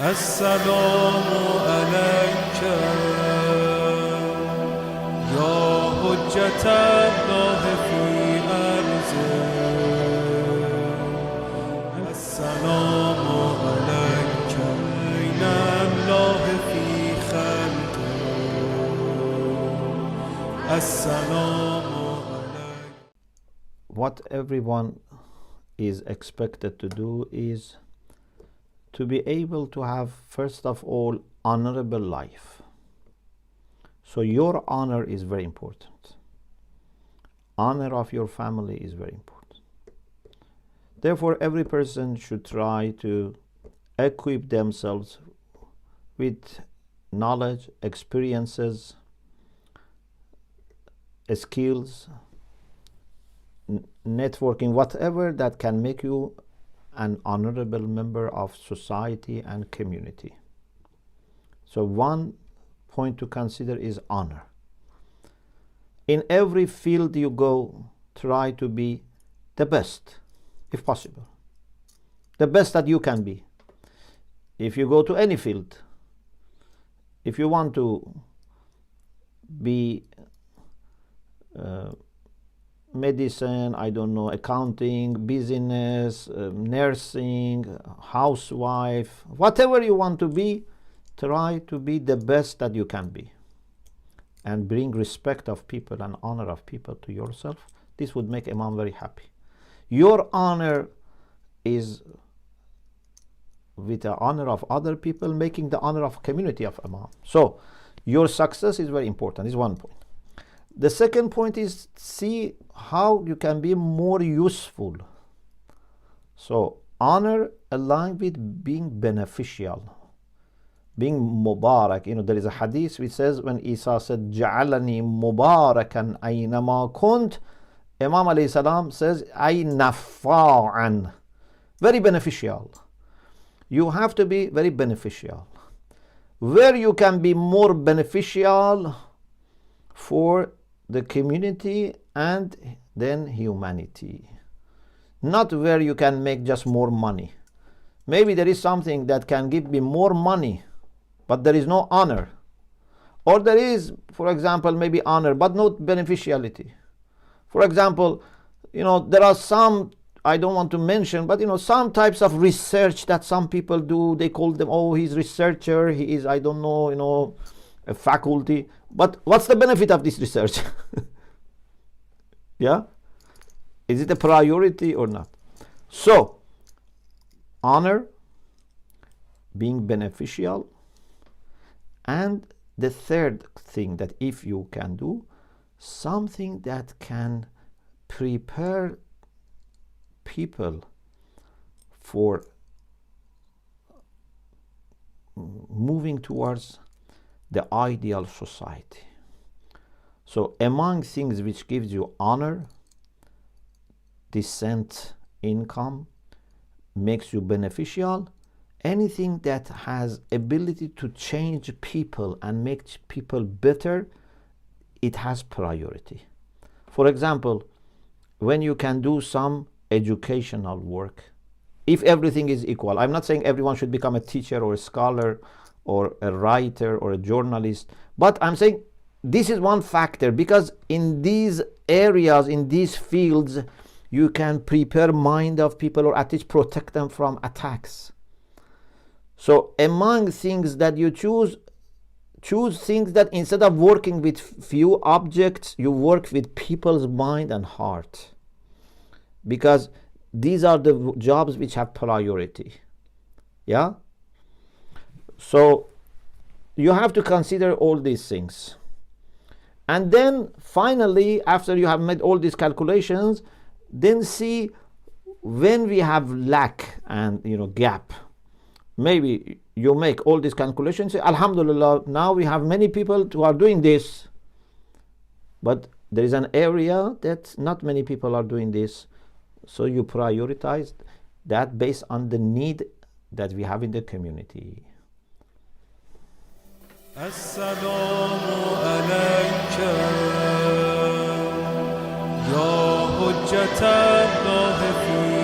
السلام عليك يا حجة الله في أرضه السلام عليك أين الله في خلقه السلام عليك. What everyone is expected to do is to be able to have, first of all, honorable life. So your honor is very important. Honor of your family is very important. Therefore, every person should try to equip themselves with knowledge, experiences, skills, networking, whatever that can make you an honorable member of society and community. So one point to consider is honor. In every field you go, try to be the best, if possible. The best that you can be. If you go to any field, if you want to be medicine, I don't know, accounting, business, nursing, housewife, whatever you want to be, try to be the best that you can be and bring respect of people and honor of people to yourself. This would make Imam very happy. Your honor is with the honor of other people, making the honor of community of Imam. So your success is very important. This is one point. The second point is see how you can be more useful. So honor aligned with being beneficial, being mubarak. You know, there is a hadith which says when Isa said, "Ja'alani mubarakan aynama kunt," Imam alayhi salam says, "Ay nafa'an," very beneficial. You have to be very beneficial. Where you can be more beneficial for the community and then humanity, not where you can make just more money. Maybe there is something that can give me more money but there is no honor, or there is, for example, maybe honor but not beneficiality. For example, you know, there are some, I don't want to mention, but you know, some types of research that some people do, they call them, oh, he's researcher, he is, I don't know, you know, a faculty. But what's the benefit of this research? Yeah? Is it a priority or not? So, honor, being beneficial, and the third thing that if you can do, something that can prepare people for moving towards the ideal society. So among things which gives you honor, decent income, makes you beneficial, anything that has ability to change people and make people better, it has priority. For example, when you can do some educational work, if everything is equal, I'm not saying everyone should become a teacher or a scholar or a writer or a journalist, but I'm saying this is one factor, because in these areas, in these fields, you can prepare mind of people or at least protect them from attacks. So among things that you choose things that instead of working with few objects, you work with people's mind and heart, because these are the jobs which have priority. Yeah? So you have to consider all these things. And then finally, after you have made all these calculations, then see when we have lack and gap. Maybe you make all these calculations, say, Alhamdulillah, now we have many people who are doing this. But there is an area that not many people are doing this. So you prioritize that based on the need that we have in the community. السلام عليك يا حجة الله في